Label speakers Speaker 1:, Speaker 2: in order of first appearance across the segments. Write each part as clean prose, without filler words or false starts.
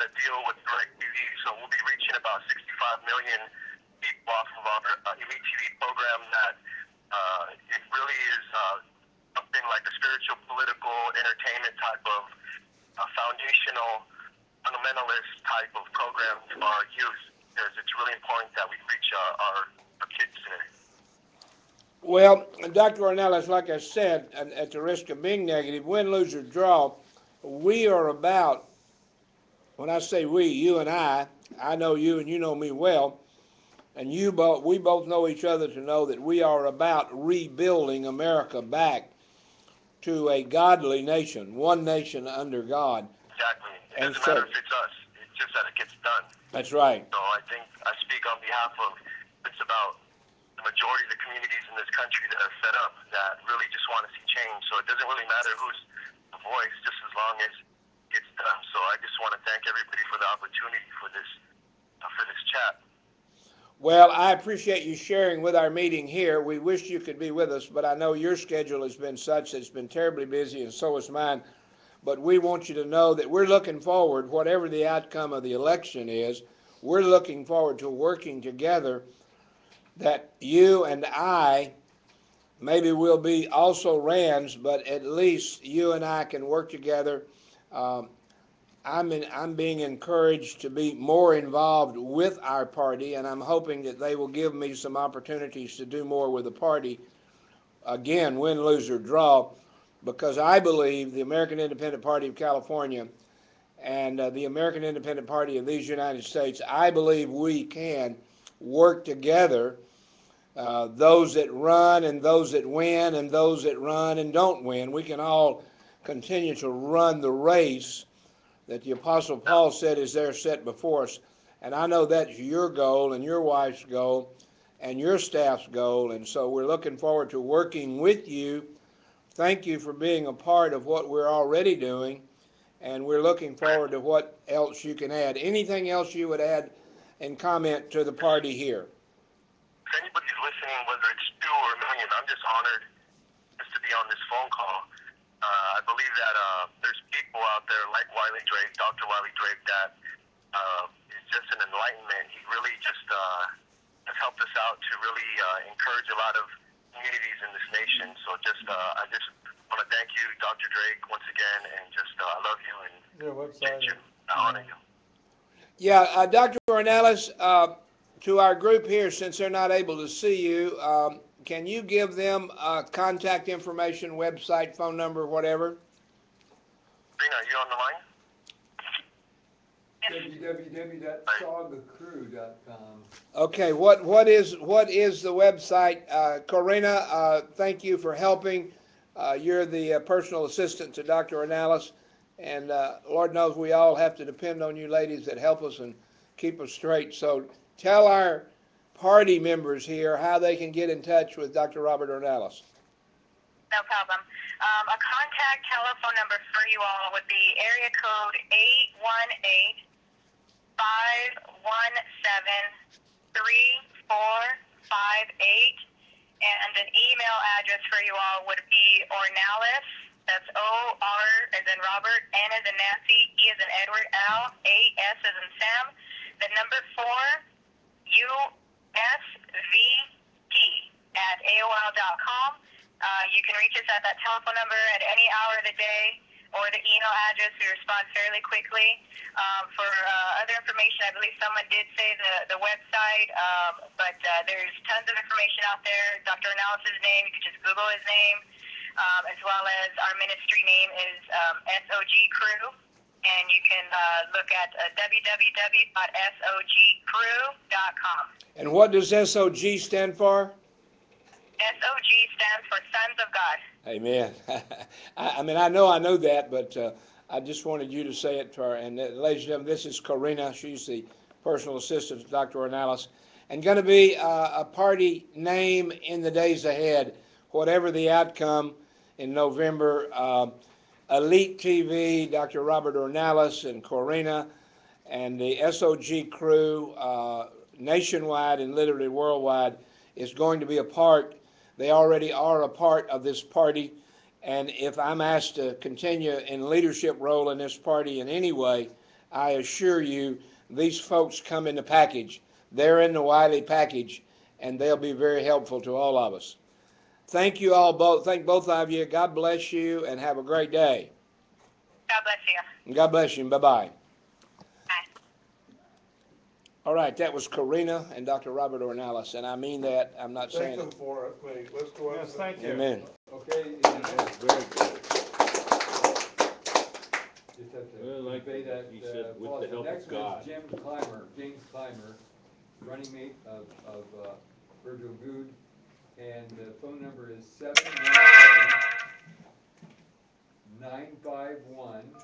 Speaker 1: the deal with DirecTV, so we'll be reaching about 65 million people off of our Elite TV program. That it really is something like a spiritual, political, entertainment type of foundational, fundamentalist type of program for our youth, because it's really important that we reach our kids today.
Speaker 2: Well, Dr. Ornelas, like I said, at the risk of being negative, win, lose, or draw, we are about, when I say we, you and I know you and you know me well, and we both know each other to know that we are about rebuilding America back to a godly nation, one nation under God.
Speaker 1: Exactly. It doesn't matter if it's us. It's just that it gets done.
Speaker 2: That's right.
Speaker 1: So I think I speak on behalf of, it's about the majority of the communities in this country that are set up that really just want to see change. So it doesn't really matter who's the voice, just as long as it's done. So I just want to thank everybody for the opportunity for this chat.
Speaker 2: Well, I appreciate you sharing with our meeting here. We wish you could be with us, but I know your schedule has been such that it's been terribly busy, and so is mine. But we want you to know that we're looking forward, whatever the outcome of the election is, we're looking forward to working together, that you and I, maybe we'll be also Rands, but at least you and I can work together. I'm being encouraged to be more involved with our party, and I'm hoping that they will give me some opportunities to do more with the party. Again, win, lose, or draw, because I believe the American Independent Party of California and the American Independent Party of these United States, I believe we can work together, those that run and those that win and those that run and don't win. We can all continue to run the race that the Apostle Paul said is there set before us. And I know that's your goal and your wife's goal and your staff's goal, and so we're looking forward to working with you. Thank you for being a part of what we're already doing, and we're looking forward to what else you can add. Anything else you would add and comment to the party here?
Speaker 1: If anybody's listening, whether it's 2 or a million, I'm just honored just to be on this phone call. I believe that there's people out there like Wiley Drake, Dr. Wiley Drake, that is just an enlightenment. He really just has helped us out to really encourage a lot of communities in this nation. So I just want to thank you, Dr. Drake, once again, and just I love you and I honor you.
Speaker 2: Yeah, Dr. Ornelas, to our group here, since they're not able to see you, can you give them contact information, website, phone number, whatever?
Speaker 1: Rena, are you on the line?
Speaker 3: www.sawthecrew.com.
Speaker 2: Okay, what is the website? Corina, thank you for helping. You're the personal assistant to Dr. Ornelas, and Lord knows we all have to depend on you ladies that help us and keep us straight. So tell our party members here how they can get in touch with Dr. Robert Ornelas.
Speaker 4: No problem. A contact telephone number for you all would be area code 818-517-3458, and an email address for you all would be Ornelas, that's O-R as in Robert, N as in Nancy, E as in Edward, L, A-S as in Sam, the number 4, USVT@AOL.com. You can reach us at that telephone number at any hour of the day, or the email address. We respond fairly quickly. For other information, I believe someone did say the website, but there's tons of information out there. Dr. Ornelas' name, you can just Google his name, as well as our ministry name is SOG Crew. And you can look at www.sogcrew.com.
Speaker 2: And what does SOG stand for?
Speaker 4: SOG stands for Sons of God.
Speaker 2: Amen. I mean, I know that, but I just wanted you to say it to her. And ladies and gentlemen, this is Corina. She's the personal assistant to Dr. Ornelas. And going to be a party name in the days ahead, whatever the outcome in November. Elite TV, Dr. Robert Ornelas and Corina, and the SOG crew nationwide and literally worldwide is going to be a part. They already are a part of this party, and if I'm asked to continue in leadership role in this party in any way, I assure you, these folks come in the package. They're in the Wiley package, and they'll be very helpful to all of us. Thank you all both. Thank both of you. God bless you, and have a great day.
Speaker 4: God bless you.
Speaker 2: God bless you. Bye-bye.
Speaker 4: Bye.
Speaker 2: All right, that was Karina and Dr. Robert Ornelas, and I mean that. I'm not saying
Speaker 3: Thank them for it. Wait, let's go on.
Speaker 5: Yes, thank you.
Speaker 2: Amen.
Speaker 6: Okay.
Speaker 2: Very good.
Speaker 6: Just have to
Speaker 7: Well, like
Speaker 6: convey that,
Speaker 7: he said, with
Speaker 6: pause.
Speaker 7: the help
Speaker 6: Next
Speaker 7: of
Speaker 6: one
Speaker 7: God.
Speaker 6: is James Clymer, running mate of Virgil Good, and the phone number is 717-951-7314.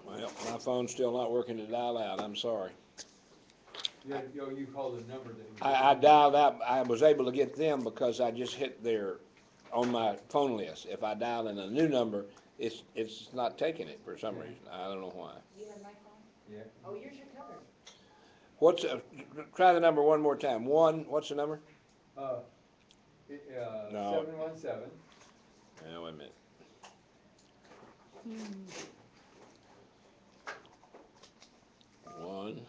Speaker 2: Well, my phone's still not working to dial out. I'm sorry.
Speaker 6: You called the number that
Speaker 2: I dialed out. I was able to get them because I just hit their on my phone list. If I dial in a new number, it's not taking it for some reason. I don't know why.
Speaker 8: You have my phone?
Speaker 6: Yeah.
Speaker 8: Oh, yours are covered.
Speaker 2: What's try the number one more time. What's the number? No.
Speaker 6: 717.
Speaker 2: Yeah, wait a minute. One,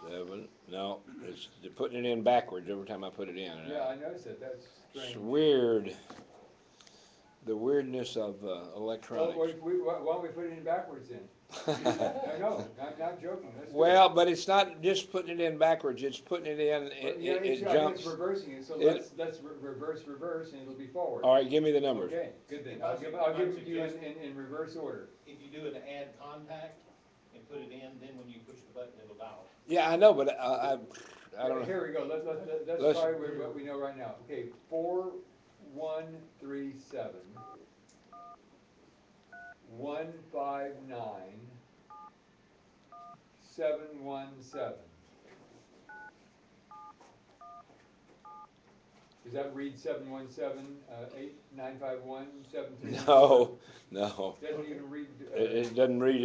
Speaker 2: 7. No, it's putting it in backwards every time I put it in.
Speaker 6: Yeah, I noticed that. That's strange.
Speaker 2: It's weird. The weirdness of electronics.
Speaker 6: Well, why don't we put it in backwards then? No, I'm not joking. That's
Speaker 2: Well, but it's not just putting it in backwards. It's putting it in. It jumps.
Speaker 6: It's reversing it. So let's reverse, and it'll be forward.
Speaker 2: All right, give me the numbers.
Speaker 6: Okay, good then. I'll give it to you in reverse order.
Speaker 7: If you do an add contact and put it in, then when you push the button, it'll dial.
Speaker 2: Yeah, I know, but I don't know.
Speaker 6: Here we go. Let's try with what we know right now. Okay, 4137 159 717. Does that read 717-8951-73?
Speaker 2: No.
Speaker 6: Doesn't even read.
Speaker 2: It doesn't read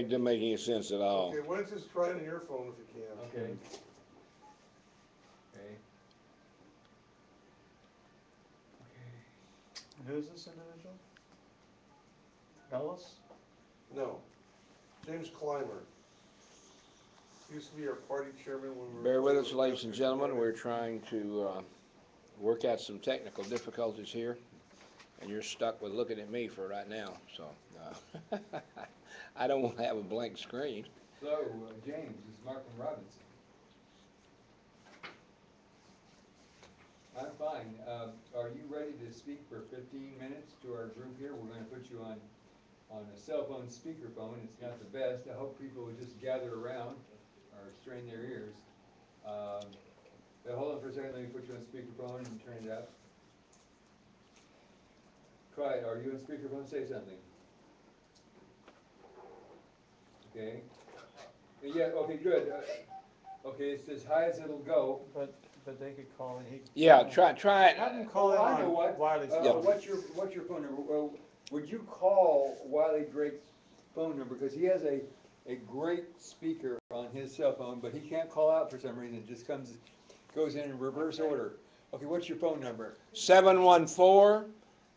Speaker 2: doesn't make any sense at all.
Speaker 3: Okay, why don't you just try it on your phone if you can?
Speaker 6: Okay. Okay.
Speaker 5: Who's this individual? Ellis?
Speaker 3: No. James Clymer. Used to be our party chairman when we were.
Speaker 2: Bear with us, ladies and gentlemen. We're trying to work out some technical difficulties here, and you're stuck with looking at me for right now. So I don't want to have a blank screen.
Speaker 6: So, James, this is Markham Robinson. I'm fine. Are you ready to speak for 15 minutes to our group here? We're going to put you on a cell phone speakerphone. It's not the best. I hope people will just gather around or strain their ears. But hold on for a second. Let me put you on speakerphone and turn it up. Try it. Are you on speakerphone? Say something. Okay. Yeah. Okay. Good. Okay. It's as high as it'll go.
Speaker 5: But they could call in.
Speaker 2: Yeah, try it.
Speaker 5: Have them call in
Speaker 6: I know
Speaker 5: on
Speaker 6: what.
Speaker 5: Wiley's
Speaker 2: Yeah.
Speaker 5: phone.
Speaker 6: What's your phone number? Would you call Wiley Drake's phone number, because he has a great speaker on his cell phone, but he can't call out for some reason. It just goes in reverse order. Okay, what's your phone number?
Speaker 2: 714-865-8132.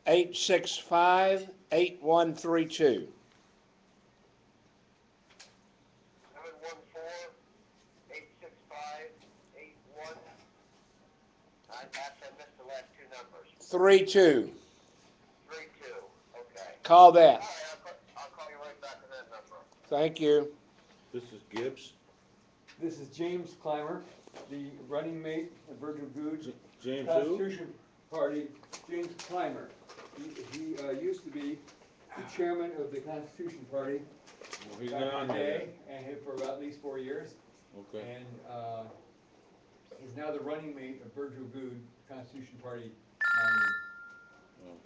Speaker 1: 714-865-81. I missed the last two numbers.
Speaker 2: 32.
Speaker 1: 32. Okay.
Speaker 2: Call that.
Speaker 1: All right, I'll call you right back on that number.
Speaker 2: Thank you.
Speaker 7: This is Gibbs.
Speaker 6: This is James Clymer, the running mate of Virgil Good.
Speaker 7: James who?
Speaker 6: Constitution Party, James Clymer. He used to be the chairman of the Constitution Party
Speaker 7: Well, he's
Speaker 6: back
Speaker 7: not
Speaker 6: in
Speaker 7: on
Speaker 6: the
Speaker 7: here.
Speaker 6: day, and for about at least 4 years.
Speaker 7: Okay.
Speaker 6: And he's now the running mate of Virgil Good, Constitution Party nominee.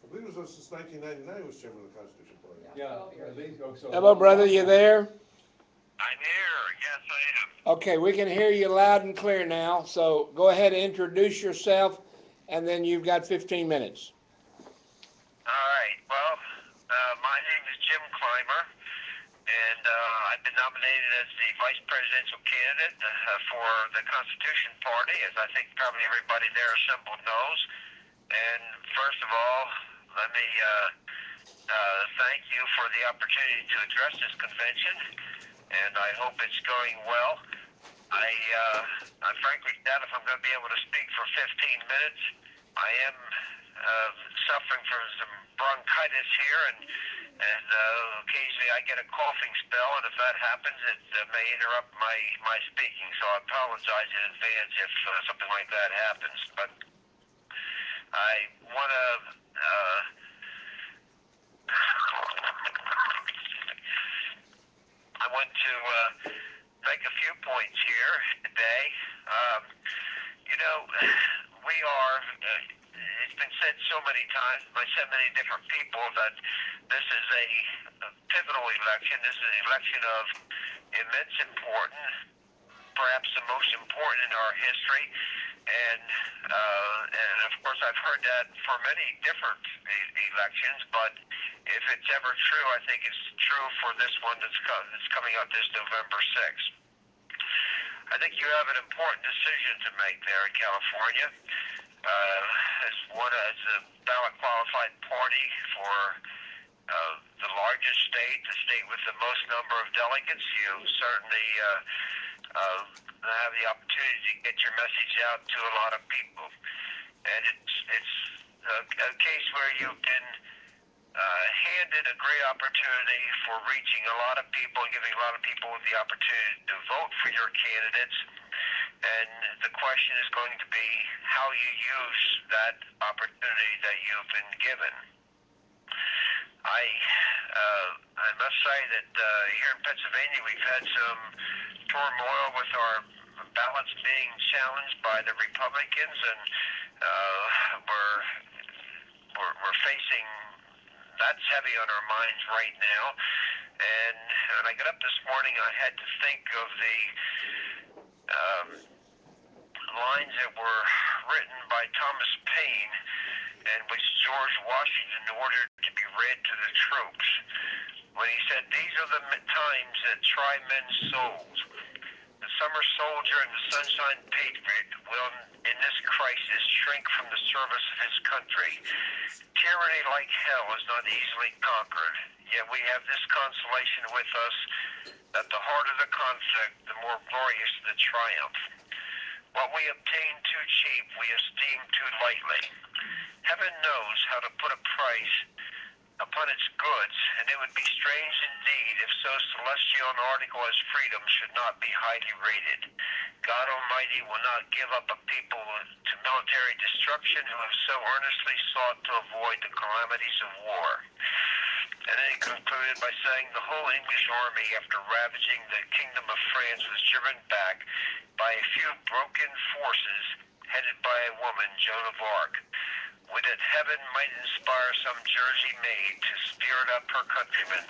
Speaker 3: I believe it was since 1999 was chairman of the Constitution Party.
Speaker 6: Yeah, at least. So
Speaker 2: Hello, brother. You there?
Speaker 1: I'm here. Yes, I am.
Speaker 2: Okay, we can hear you loud and clear now. So go ahead and introduce yourself, and then you've got 15 minutes.
Speaker 1: All right. Well, my name is Jim Clymer, and I've been nominated as the vice presidential candidate for the Constitution Party, as I think probably everybody there assembled knows. And first of all, let me thank you for the opportunity to address this convention, and I hope it's going well. I frankly doubt if I'm going to be able to speak for 15 minutes. I am suffering from some bronchitis here, and occasionally I get a coughing spell, and if that happens, it may interrupt my speaking. So I apologize in advance if something like that happens. But I want to make a few points here today. We are, it's been said so many times by so many different people that this is a pivotal election. This is an election of immense importance, perhaps the most important in our history. And of course, I've heard that for many different elections, but if it's ever true, I think it's true for this one that's coming up this November 6th. I think you have an important decision to make there in California. As a ballot qualified party for the largest state, the state with the most number of delegates, you certainly have the opportunity to get your message out to a lot of people. And it's a case where you've been handed a great opportunity for reaching a lot of people, giving a lot of people the opportunity to vote for your candidates. And the question is going to be how you use that opportunity that you've been given. I must say that here in Pennsylvania we've had some turmoil with our ballots being challenged by the Republicans, and we're facing, that's heavy on our minds right now. And when I got up this morning, I had to think of the lines that were written by Thomas Paine, and which George Washington ordered to be read to the troops, when he said, "These are the times that try men's souls. The summer soldier and the sunshine patriot will, in this crisis, shrink from the service of his country. Tyranny like hell is not easily conquered, yet we have this consolation with us, that the harder the conflict, the more glorious the triumph. What we obtain too cheap, we esteem too lightly. Heaven knows how to put a price upon its goods, and it would be strange indeed if so celestial an article as freedom should not be highly rated. God Almighty will not give up a people to military destruction who have so earnestly sought to avoid the calamities of war." And then he concluded by saying, "The whole English army, after ravaging the kingdom of France, was driven back by a few broken forces headed by a woman, Joan of Arc. Would that heaven might inspire some Jersey maid to spirit up her countrymen.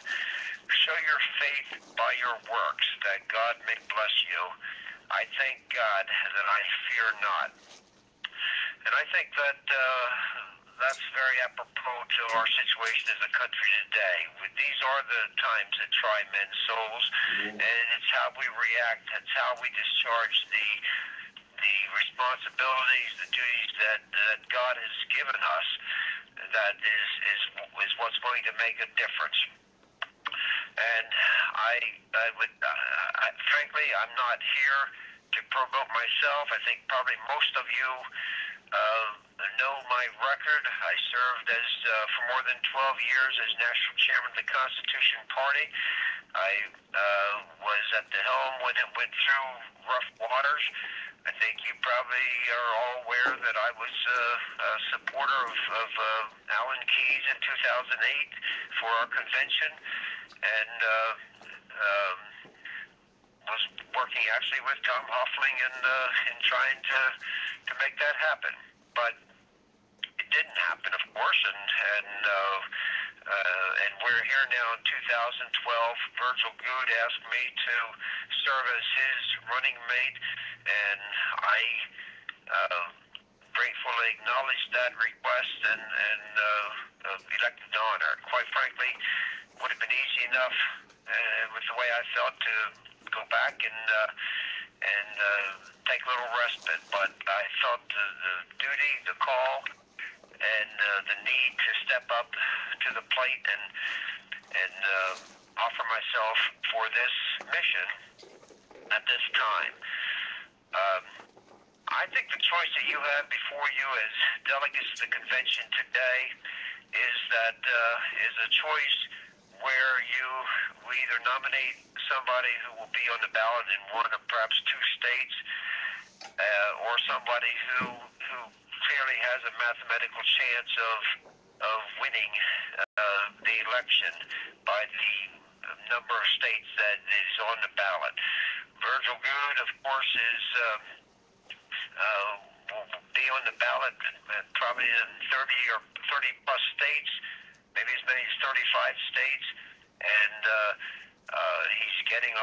Speaker 1: Show your faith by your works, that God may bless you. I thank God that I fear not." And I think that that's very apropos to our situation as a country today. These are the times that try men's souls, and it's how we react, it's how we discharge the responsibilities, the duties that God has given us, that is what's going to make a difference. And frankly, I'm not here to promote myself. I think probably most of you know my record. I served for more than 12 years as national chairman of the Constitution Party. I was at the helm when it went through rough waters. I think you probably are all aware that I was a supporter of Alan Keyes in 2008 for our convention, and was working actually with Tom Hoffling in trying to make that happen. But it didn't happen, of course, and we're here now in 2012. Virgil Good asked me to serve as his running mate, and I gratefully acknowledged that request and elected to honor. Quite frankly, it would have been easy enough with the way I felt to go back and take a little respite, but I felt the duty, the call, and the need to step up to the plate and offer myself for this mission at this time. I think the choice that you have before you as delegates to the convention today is a choice where we either nominate somebody who will be on the ballot in one of perhaps two states, or somebody who clearly has a mathematical chance of winning the election by the number of states that is on the ballot. Virgil Good, of course, will be on the ballot probably in 30 or 30 plus states, maybe as many as 35 states, and he's getting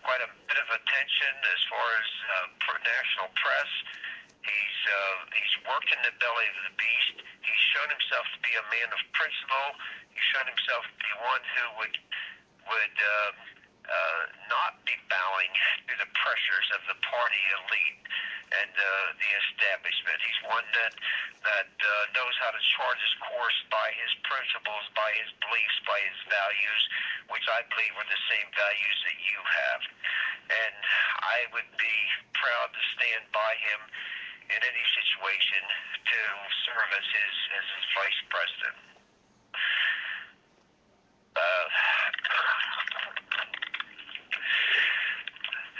Speaker 1: quite a bit of attention as far as for national press. He's worked in the belly of the beast. He's shown himself to be a man of principle. He's shown himself to be one who would not be bowing to the pressures of the party elite and the establishment. He's one that knows how to chart his course by his principles, by his beliefs, by his values, which I believe are the same values that you have. And I would be proud to stand by him in any situation to serve as his vice president.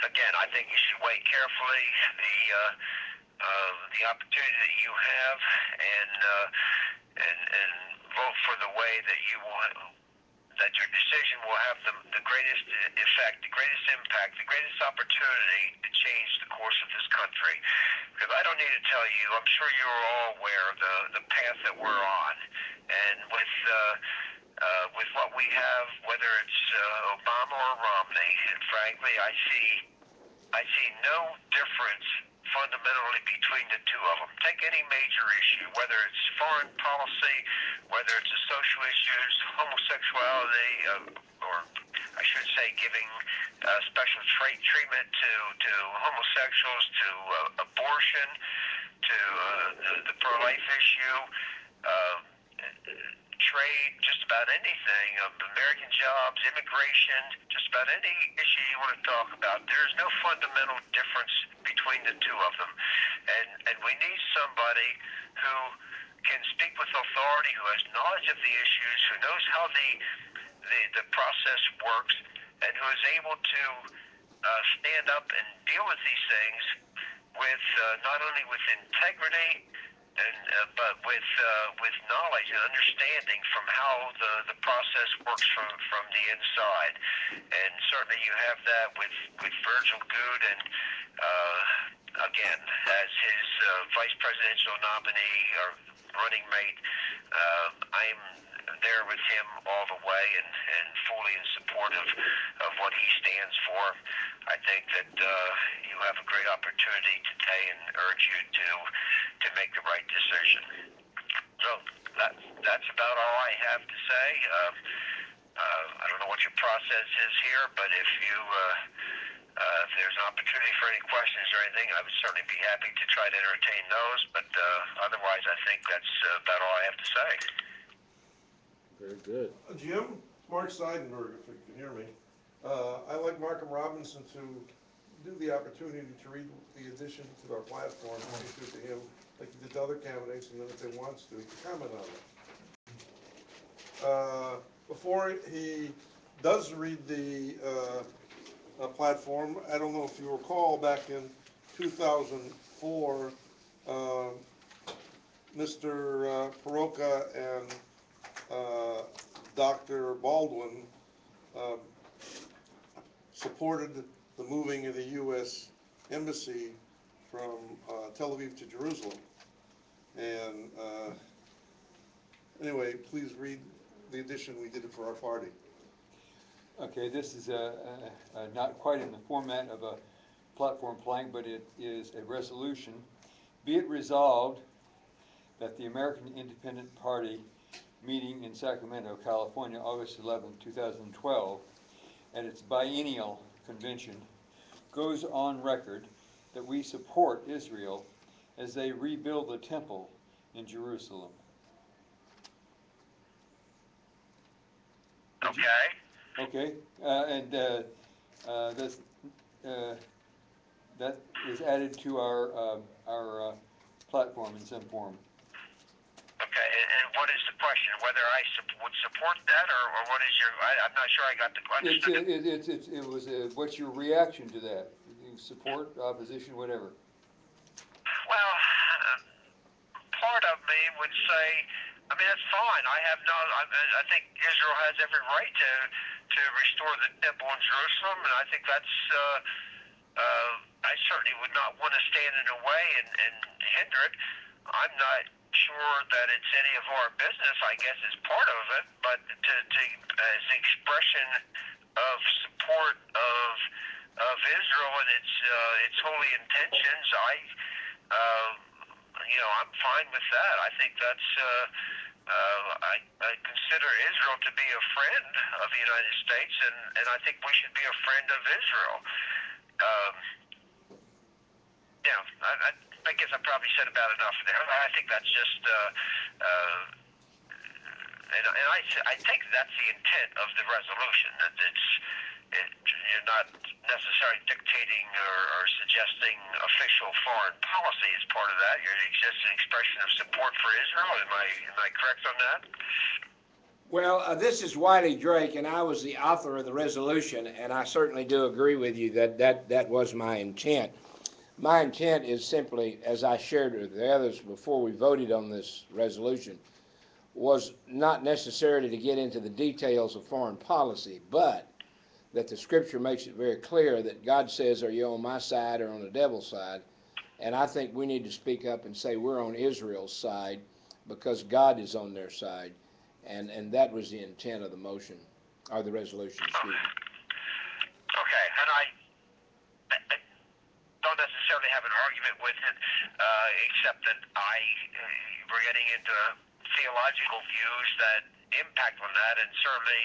Speaker 1: Again, I think you should weigh carefully the opportunity that you have and vote for the way that you want, that your decision will have the greatest effect, the greatest impact, the greatest opportunity to change the course of this country. Because I don't need to tell you, I'm sure you're all aware of the path that we're on, and with what we have, whether it's Obama or Romney, and frankly, I see no difference fundamentally between the two of them. Take any major issue, whether it's foreign policy, whether it's the social issues, homosexuality, or I should say giving special treatment to homosexuals, to abortion, to the pro-life issue, trade, just about anything, American jobs, immigration, just about any issue you want to talk about. There's no fundamental difference between the two of them. And we need somebody who can speak with authority, who has knowledge of the issues, who knows how the process works, and who is able to stand up and deal with these things with not only with integrity, but with knowledge and understanding from how the process works from the inside. And certainly you have that with Virgil Good, and again, as his vice presidential nominee or running mate, I'm there with him all the way and fully in support of what he stands for. I think that you have a great opportunity today, and urge you to make the right decision. So that's about all I have to say. I don't know what your process is here, but if there's an opportunity for any questions or anything, I would certainly be happy to try to entertain those. But otherwise, I think that's about all I have to say.
Speaker 2: Very good.
Speaker 3: Jim, Mark Seidenberg, if you can hear me. I like Markham Robinson to do the opportunity to read the addition to our platform, issue to him, like he did to other candidates, and then if he wants to, he can comment on it. Before he does read the platform, I don't know if you recall, back in 2004, Mr. Paroka and Dr. Baldwin supported the moving of the U.S. Embassy from Tel Aviv to Jerusalem. And anyway, please read the edition we did it for our party.
Speaker 6: Okay, this is not quite in the format of a platform plank, but it is a resolution. Be it resolved that the American Independent Party meeting in Sacramento, California, August 11, 2012, at its biennial convention, goes on record that we support Israel as they rebuild the temple in Jerusalem.
Speaker 1: Okay.
Speaker 6: Okay, and that's, that is added to our platform in some form.
Speaker 1: Okay, and what is the question? Whether I would support that, or what is your? I'm not sure I got the question.
Speaker 6: It was what's your reaction to that? Support, opposition, whatever.
Speaker 1: Well, part of me would say, I mean, that's fine. I think Israel has every right to restore the temple in Jerusalem, and I think that's. I certainly would not want to stand in the way and hinder it. I'm not sure that it's any of our business. I guess is part of it, but as an expression of support of Israel and its holy intentions, I'm fine with that. I think that's. I consider Israel to be a friend of the United States, and I think we should be a friend of Israel. I guess I probably said about enough there. I think that's just, and I think that's the intent of the resolution. That you're not necessarily dictating or suggesting official foreign policy as part of that. You're just an expression of support for Israel. Am I correct on that?
Speaker 2: Well, this is Wiley Drake, and I was the author of the resolution, and I certainly do agree with you that was my intent. My intent is simply, as I shared with the others before we voted on this resolution, was not necessarily to get into the details of foreign policy, but that the scripture makes it very clear that God says, are you on my side or on the devil's side? And I think we need to speak up and say we're on Israel's side because God is on their side. And that was the intent of the motion, or the resolution, excuse me.
Speaker 1: Okay, and I don't necessarily have an argument with it, except that we're getting into theological views that impact on that, and certainly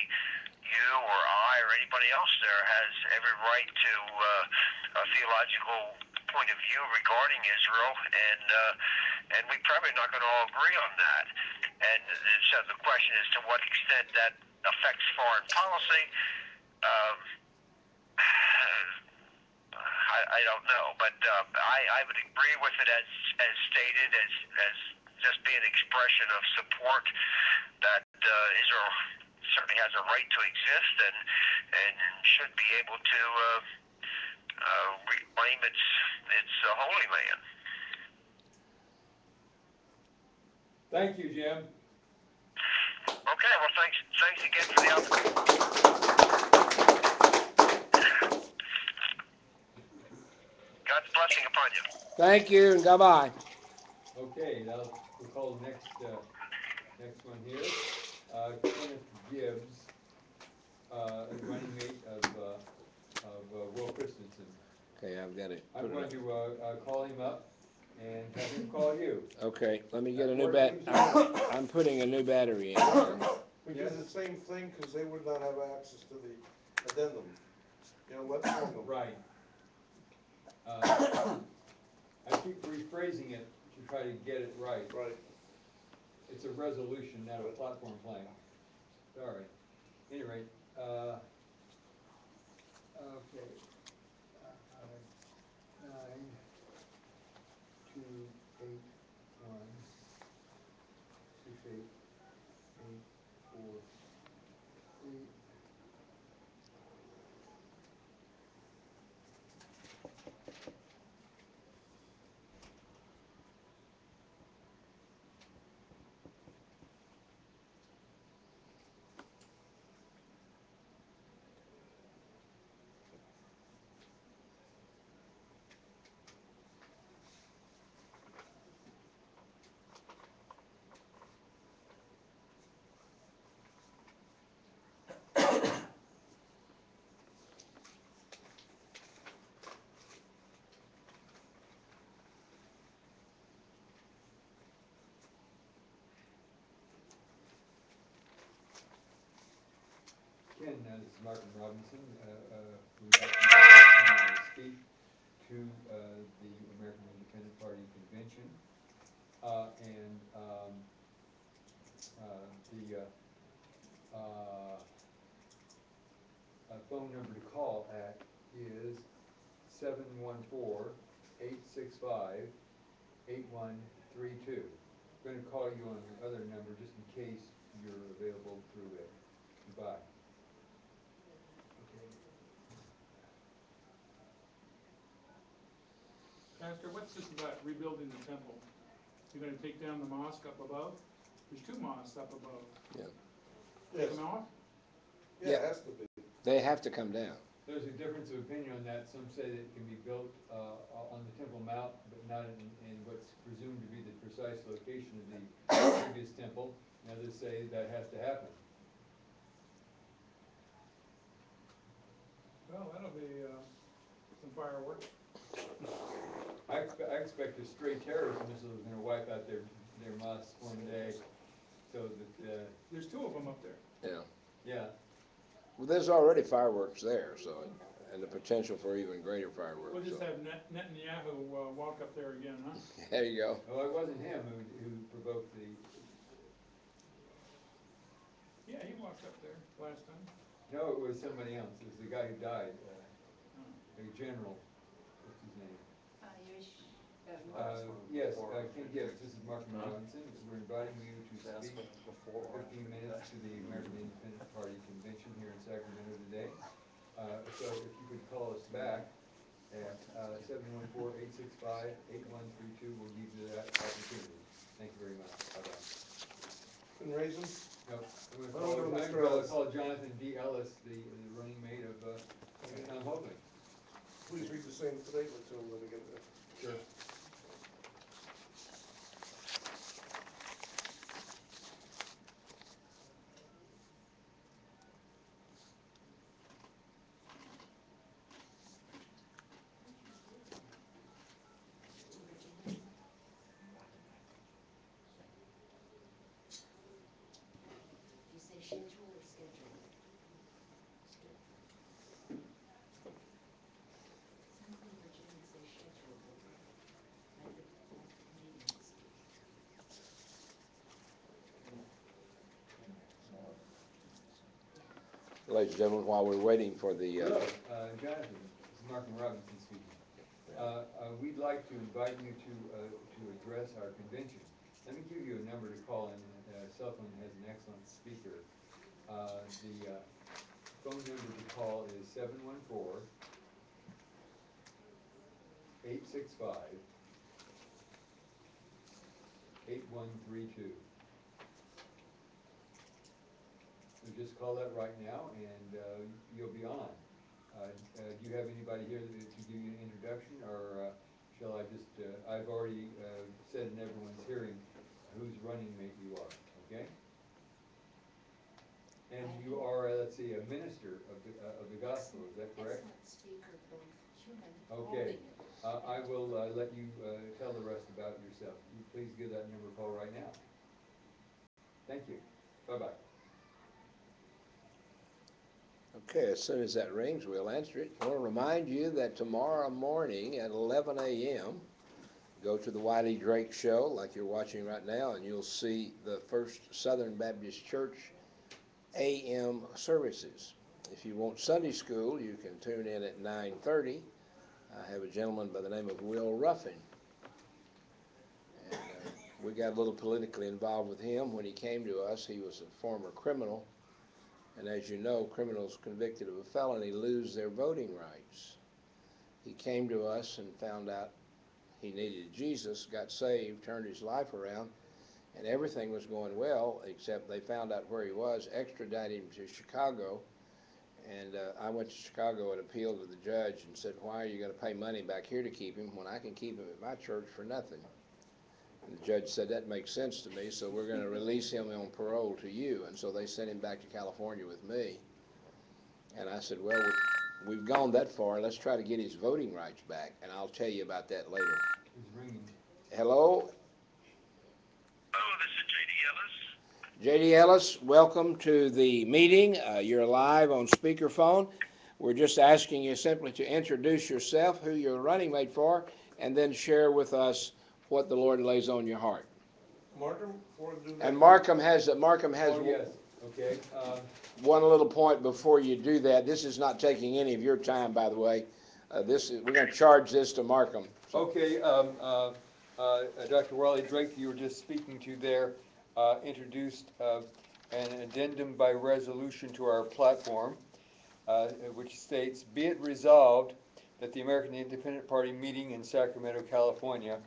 Speaker 1: you or I or anybody else there has every right to a theological point of view regarding Israel, and we're probably not going to all agree on that. And so the question is to what extent that affects foreign policy. I don't know, but I would agree with it as stated, as just being an expression of support that Israel certainly has a right to exist and should be able to reclaim its holy land.
Speaker 6: Thank you, Jim.
Speaker 1: Okay, well, thanks again for the opportunity. God's blessing upon you.
Speaker 2: Thank you, and goodbye.
Speaker 6: Okay, now we'll call the next one here. Kenneth Gibbs, a running mate of Will Christensen.
Speaker 2: Okay, I've got it.
Speaker 6: I'm going to call him up and have him call you.
Speaker 2: Okay, let me get a new bat. I'm putting a new battery in.
Speaker 3: We do the same thing because they would not have access to the addendum. Let's phone them.
Speaker 6: Right. I keep rephrasing it to try to get it right.
Speaker 3: Right.
Speaker 6: It's a resolution, not a platform plan. Sorry. Anyway, okay. 9, 2, 8, 1, 6, 8, 8, 4, 8. Ken, this is Martin Robinson. We'd like to speak to the American Independent Party Convention. and the phone number to call at is 714-865-8132. I'm going to call you on the other number just in case you're available through it. Goodbye.
Speaker 8: Pastor, what's this about rebuilding the temple? You're gonna take down the mosque up above? There's two mosques up above.
Speaker 2: Yeah.
Speaker 3: Yes.
Speaker 8: Come off?
Speaker 3: Yeah, it has to be.
Speaker 2: They have to come down.
Speaker 6: There's a difference of opinion on that. Some say that it can be built on the Temple Mount, but not in what's presumed to be the precise location of the previous temple. And others say that has to happen.
Speaker 8: Well, that'll be, some fireworks.
Speaker 6: I expect a stray terrorist missile is gonna wipe out their mosque one day, so that,
Speaker 8: There's two of them up there.
Speaker 2: Yeah.
Speaker 6: yeah.
Speaker 2: Well, there's already fireworks there, so, and the potential for even greater fireworks.
Speaker 8: We'll just
Speaker 2: so.
Speaker 8: have Netanyahu walk up there again, huh?
Speaker 2: There you go.
Speaker 6: Well, it wasn't him who provoked the,
Speaker 8: Yeah, he walked up there last time.
Speaker 6: no, it was somebody else. It was the guy who died, a general. What's his name? Yes, yes, this is Mark Robinson. We're inviting you to speak for 15 minutes to the American Independent Party Convention here in Sacramento today. So if you could call us back at 714-865-8132, we'll give you that opportunity. Thank you very much. Bye-bye.
Speaker 3: Couldn't raise them?
Speaker 6: No, I'm
Speaker 3: I don't know,
Speaker 6: going
Speaker 3: Mr.
Speaker 6: to
Speaker 3: Ellis.
Speaker 6: call Jonathan D. Ellis, the running mate of Tom Hoagland.
Speaker 3: Please read the same statement to them when we get there.
Speaker 6: Sure.
Speaker 9: You say schedule or schedule? Some of the Virginians say schedule, like the Canadians.
Speaker 2: Ladies and gentlemen, while we're waiting for the...
Speaker 6: Jonathan, this is Mark Robinson speaking. We'd like to invite you to address our convention. Let me give you a number to call in. Cell phone has an excellent speaker. The phone number to call is 714-865-8132. So just call that right now and you'll be on. Do you have anybody here to give you an introduction, or shall I just, I've already said in everyone's hearing whose running mate you are, okay? And you are, let's see, a minister of the gospel, is that correct?
Speaker 9: Excellent speaker, both human,
Speaker 6: Okay.
Speaker 9: holding it.
Speaker 6: I will let you tell the rest about yourself. You please give that number a call right now. Thank you. Bye-bye.
Speaker 2: Okay, as soon as that rings, we'll answer it. I want to remind you that tomorrow morning at 11 a.m., go to the Wiley Drake Show like you're watching right now, and you'll see the First Southern Baptist Church a.m. services. If you want Sunday school, you can tune in at 9:30. I have a gentleman by the name of Will Ruffin. And we got a little politically involved with him when he came to us. He was a former criminal. And as you know, criminals convicted of a felony lose their voting rights. He came to us and found out he needed Jesus, got saved, turned his life around, and everything was going well, except they found out where he was, extradited him to Chicago, and I went to Chicago and appealed to the judge and said, why are you going to pay money back here to keep him when I can keep him at my church for nothing? And the judge said, that makes sense to me, so we're going to release him on parole to you. And so they sent him back to California with me. And I said, well, we've gone that far. Let's try to get his voting rights back, and I'll tell you about that later.
Speaker 6: Who's ringing?
Speaker 2: Hello?
Speaker 1: Hello, this is J.D. Ellis.
Speaker 2: J.D. Ellis, welcome to the meeting. You're live on speakerphone. We're just asking you simply to introduce yourself, who you're running mate for, and then share with us what the Lord lays on your heart.
Speaker 3: Markham, before I do that.
Speaker 2: And Markham has
Speaker 6: Oh, yes, okay.
Speaker 2: one little point before you do that. This is not taking any of your time, by the way. We're going to charge this to Markham. So.
Speaker 6: Okay, Dr. Wiley Drake, you were just speaking to there, introduced an addendum by resolution to our platform, which states, "Be it resolved that the American Independent Party meeting in Sacramento, California,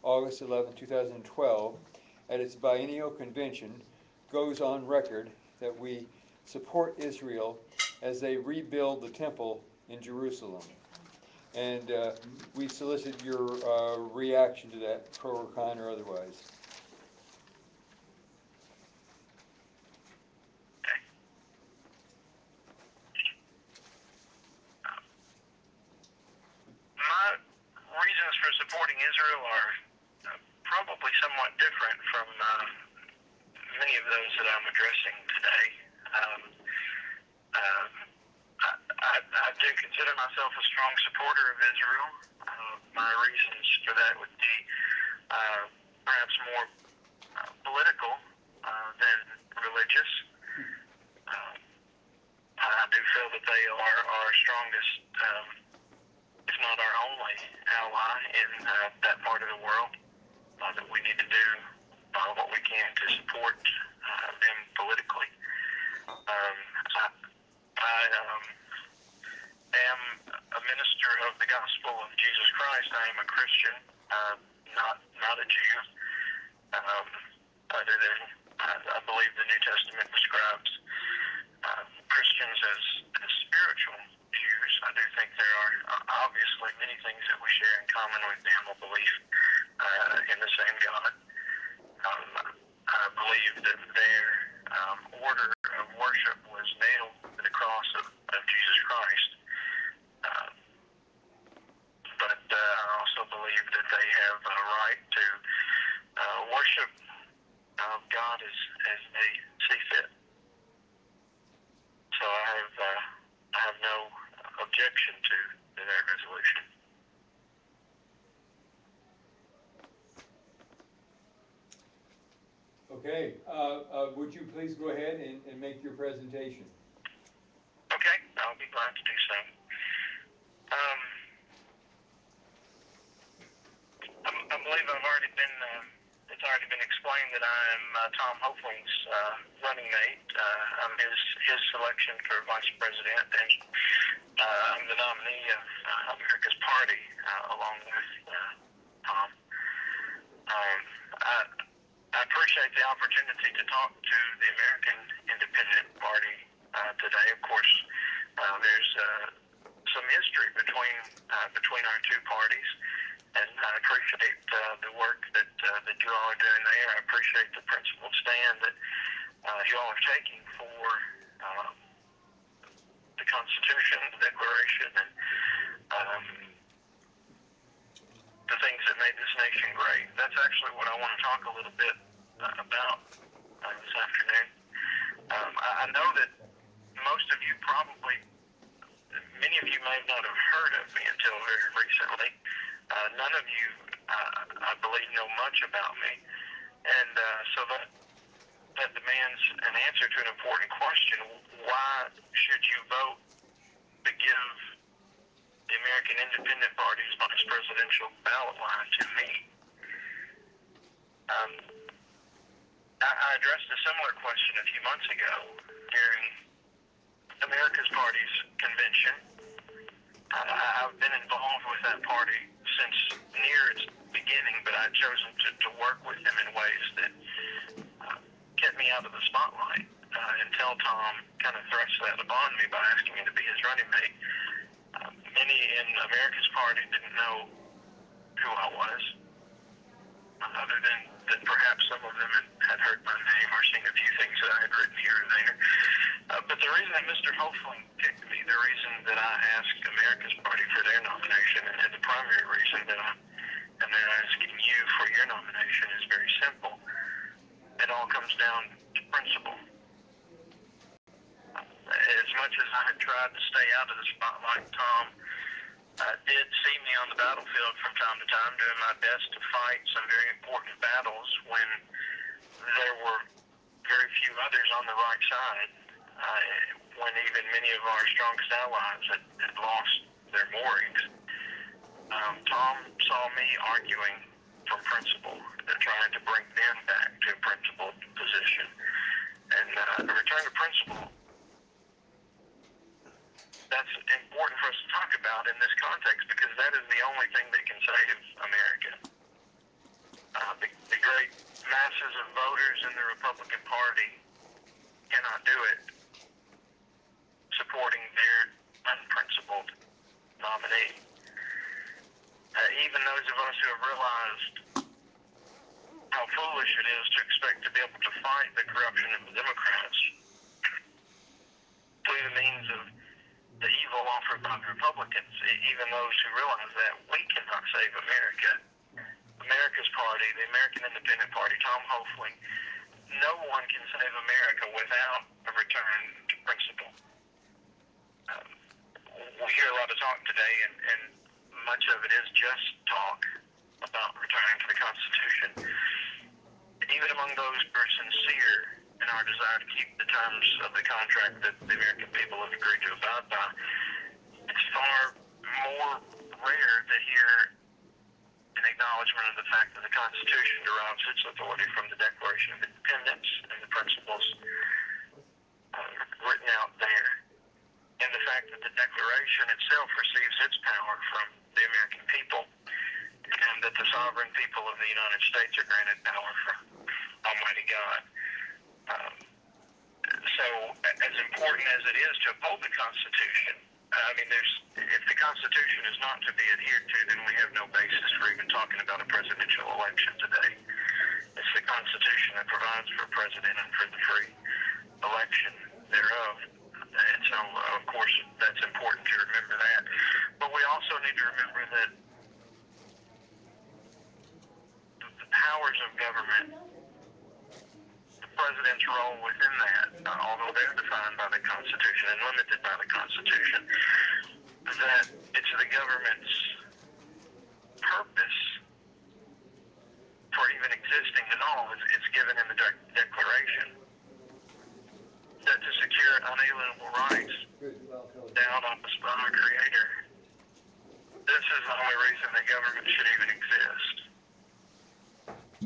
Speaker 6: August 11, 2012, at its biennial convention, goes on record that we support Israel as they rebuild the temple in Jerusalem." And we solicit your reaction to that, pro or con or otherwise.
Speaker 1: My reasons for supporting Israel are probably somewhat different from many of those that I'm addressing today. I do consider myself a strong supporter of Israel. My reasons for that would be perhaps more political than religious. I do feel that they are our strongest, if not our only, ally in that part of the world. That we need to do what we can to support them politically. I am a minister of the gospel of Jesus Christ. I am a Christian, not a Jew. Other than I believe the New Testament describes Christians as spiritual Jews. I do think there are obviously many things that we share in common with them, a belief in the same God. I believe that their order of worship was nailed to the cross of Jesus Christ. But I also believe that they have a right to worship God as they see fit. So I have no objection to that resolution.
Speaker 6: Okay, would you please go ahead and make your presentation?
Speaker 1: Okay, I'll be glad to do so. I believe it's already been explained that I'm Tom Hoefling's running mate. I'm his selection for vice president, and I'm the nominee of America's Party along with Tom. I appreciate the opportunity to talk to the American Independent Party today. Of course, there's some history between our two parties, and I appreciate the work that you all are doing there. I appreciate the principled stand that you all are taking for the Constitution, the Declaration, and the things that made this nation great. That's actually what I want to talk a little bit about this afternoon. I know that most of you many of you may not have heard of me until very recently. None of you, I believe, know much about me. And so that demands an answer to an important question. Why should you vote to give the American Independent Party's vice presidential ballot line to me? I addressed a similar question a few months ago during America's Party's convention. I've been involved with that party since near its beginning, but I've chosen to work with them in ways that kept me out of the spotlight until Tom kind of thrust that upon me by asking me to be his running mate. Many in America's Party didn't know who I was, other than perhaps some of them had heard my name or seen a few things that I had written here and there. But the reason that Mr. Hoefling picked me, the reason that I asked America's Party for their nomination, and the primary reason that I am asking you for your nomination is very simple. It all comes down to principle. As much as I had tried to stay out of the spotlight, Tom did see me on the battlefield from time to time, doing my best to fight some very important battles when there were very few others on the right side, when even many of our strongest allies had lost their moorings. Tom saw me arguing from principle, trying to bring them back to a principled position. And a return to principle, that's important for us to talk about in this context, because that is the only thing that can save America. The great masses of voters in the Republican Party cannot do it supporting their unprincipled nominee. Even those of us who have realized how foolish it is to expect to be able to fight the corruption of the Democrats through the means of the evil offered by the Republicans, even those who realize that we cannot save America. America's party, the American Independent Party, Tom Hoefling, no one can save America without a return to principle. We hear a lot of talk today, and much of it is just talk about returning to the Constitution. Even among those who are sincere in our desire to keep the terms of the contract that the American people have agreed to abide by, it's far more rare to hear an acknowledgement of the fact that the Constitution derives its authority from the Declaration of Independence and the principles written out there, and the fact that the Declaration itself receives its power from the American people, and that the sovereign people of the United States are granted power from Almighty God. So, as important as it is to uphold the Constitution, if the Constitution is not to be adhered to, then we have no basis for even talking about a presidential election today. It's the Constitution that provides for a president and for the free election thereof. And so, of course, that's important to remember that. But we also need to remember that the powers of government, the president's role within that, although they're defined by the Constitution and limited by the Constitution, that it's the government's purpose for even existing at all. It's given in the Declaration that to secure unalienable rights down on us by our Creator, this is the only reason that government should even exist.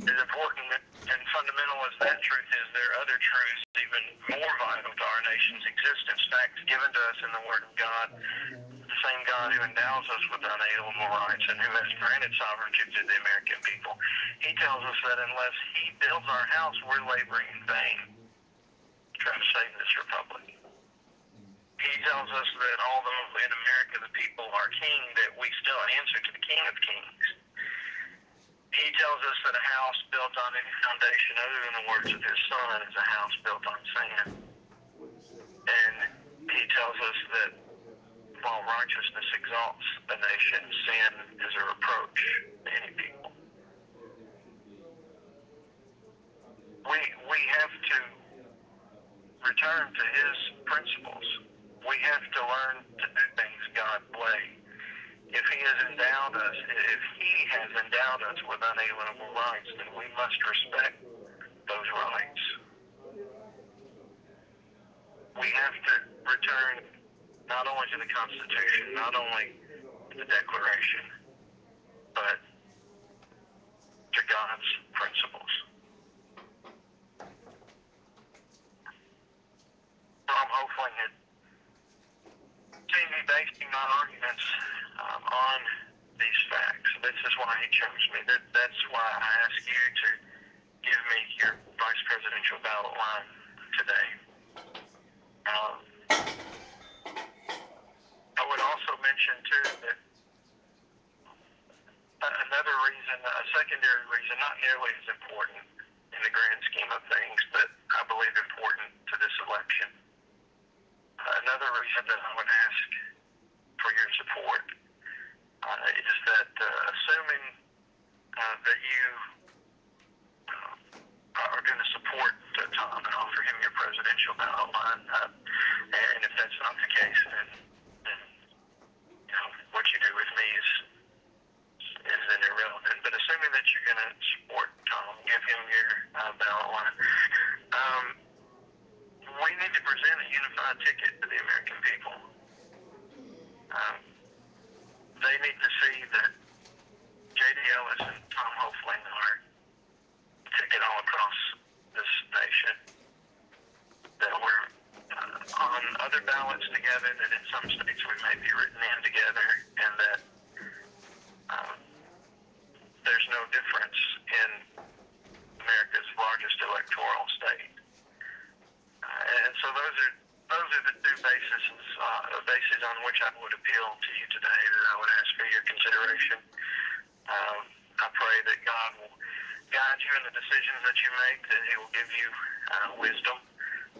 Speaker 1: As important and fundamental as that truth is, there are other truths even more vital to our nation's existence, facts given to us in the Word of God, the same God who endows us with unalienable rights and who has granted sovereignty to the American people. He tells us that unless He builds our house, we're laboring in vain to try to save this republic. He tells us that although in America the people are king, that we still answer to the King of Kings. He tells us that a house built on any foundation other than the words of His Son is a house built on sand. And He tells us that while righteousness exalts a nation, sin is a reproach to any people. We have to return to His principles. We have to learn to do things God's way. If He has endowed us with unalienable rights, then we must respect those rights. We have to return not only to the Constitution, not only to the Declaration, but to God's principles. Tom Hoefling had seen me basing my arguments on these facts. This is why he chose me. That's why I ask you to give me your vice presidential ballot line today. I would also mention, too, that another reason, a secondary reason, not nearly as important in the grand scheme of things, but I believe important to this election. Another reason that I would ask for your support is that assuming that you are going to support Tom and offer him your presidential ballot line, and if that's not the case, then what you do with certified ticket to the American people. They need to see that J.D. Ellis and Tom Hoefling are ticket all across this nation, that we're on other ballots together, that in some states we may be written in together, and that there's no difference in America's largest electoral state. And so those are the two bases on which I would appeal to you today, that I would ask for your consideration. I pray that God will guide you in the decisions that you make, that He will give you wisdom,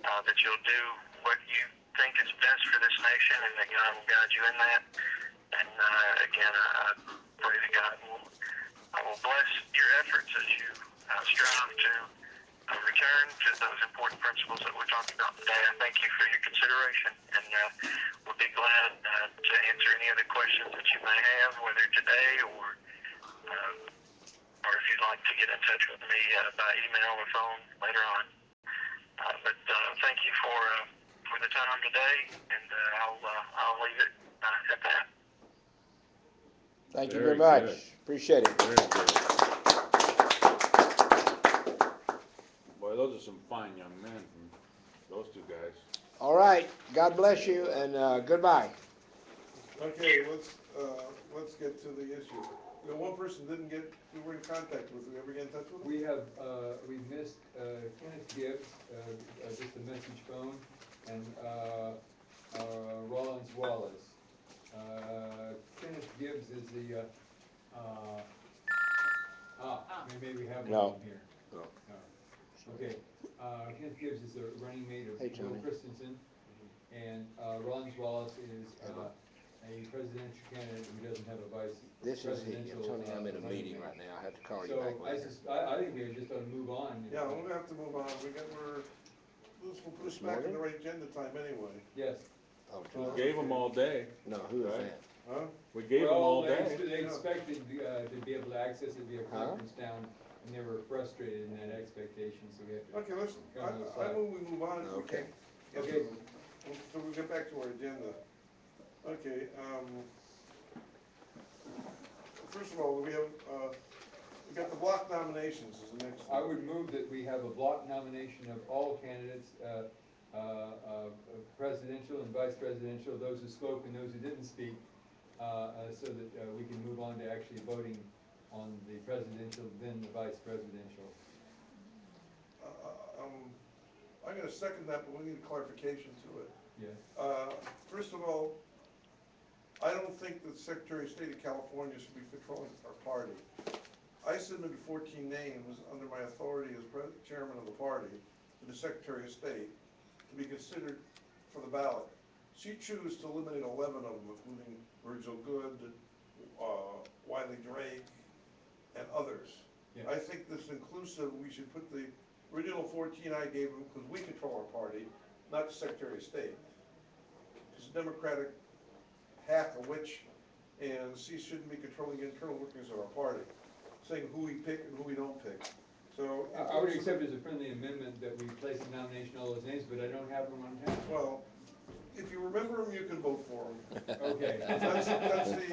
Speaker 1: that you'll do what you think is best for this nation, and that God will guide you in that. And again, I pray that God will bless your efforts as you strive to return to those important principles that we're talking about today. I thank you for your consideration, and we'll be glad to answer any other questions that you may have, whether today or if you'd like to get in touch with me by email or phone later on. But thank you for the time today, and I'll leave it at that.
Speaker 2: Thank you very much.
Speaker 10: Good.
Speaker 2: Appreciate it.
Speaker 10: Very good. Boy, those are some fine young men from those two guys.
Speaker 2: All right. God bless you, and goodbye.
Speaker 3: Okay, let's get to the issue. You know, one person we were in contact with. Did we ever get in touch with him?
Speaker 6: We missed Kenneth Gibbs, just a message phone, and Rollins Wallace. Kenneth Gibbs is the, maybe we have
Speaker 2: No.
Speaker 6: one here.
Speaker 2: No.
Speaker 6: Okay, Kenneth Gibbs is the running mate of
Speaker 2: Hey,
Speaker 6: Bill
Speaker 2: Tony.
Speaker 6: Christensen, and Rollins Wallace is a presidential candidate who doesn't have a vice
Speaker 2: This is he.
Speaker 6: presidential.
Speaker 2: Tony, I'm in a
Speaker 6: running
Speaker 2: meeting
Speaker 6: mate.
Speaker 2: right now. I have to call you back
Speaker 6: So
Speaker 2: later.
Speaker 6: I think we just ought to move on.
Speaker 3: Yeah, we're gonna have to move on. We'll put us
Speaker 2: This
Speaker 3: back in the
Speaker 2: morning?
Speaker 3: right agenda time anyway.
Speaker 6: Yes.
Speaker 2: Oh,
Speaker 10: We
Speaker 2: tomorrow.
Speaker 10: gave them all day.
Speaker 2: No, who is
Speaker 10: Right.
Speaker 2: that?
Speaker 3: Huh?
Speaker 10: We gave them all
Speaker 6: Well,
Speaker 10: day.
Speaker 6: they expected to be able to access it via
Speaker 2: Huh?
Speaker 6: conference down, and they were frustrated in that expectation, so we have to.
Speaker 3: Okay, I move we move on.
Speaker 2: Okay.
Speaker 3: Yes,
Speaker 6: Okay.
Speaker 3: so we'll get back to our agenda. Okay, first of all, we got the block nominations is the next
Speaker 6: I
Speaker 3: thing.
Speaker 6: would move that we have a block nomination of all candidates, presidential and vice presidential, those who spoke and those who didn't speak, so that we can move on to actually voting on the presidential, then the vice presidential.
Speaker 3: I'm gonna second that, but we need a clarification to it.
Speaker 6: Yes.
Speaker 3: First of all, I don't think that the Secretary of State of California should be controlling our party. I submitted 14 names under my authority as chairman of the party to the Secretary of State to be considered for the ballot. She chose to eliminate 11 of them, including Virgil Good, Wiley Drake, and others.
Speaker 6: Yeah.
Speaker 3: I think this inclusive, we should put the original 14 I gave them, because we control our party, not the Secretary of State. She's a Democratic hack, a witch, and she shouldn't be controlling the internal workings of our party, saying who we pick and who we don't pick. So
Speaker 6: I would accept as a friendly amendment that we place in nomination all those names, but I don't have them on hand.
Speaker 3: Well, if you remember them, you can vote for them.
Speaker 6: Okay.
Speaker 3: That's the,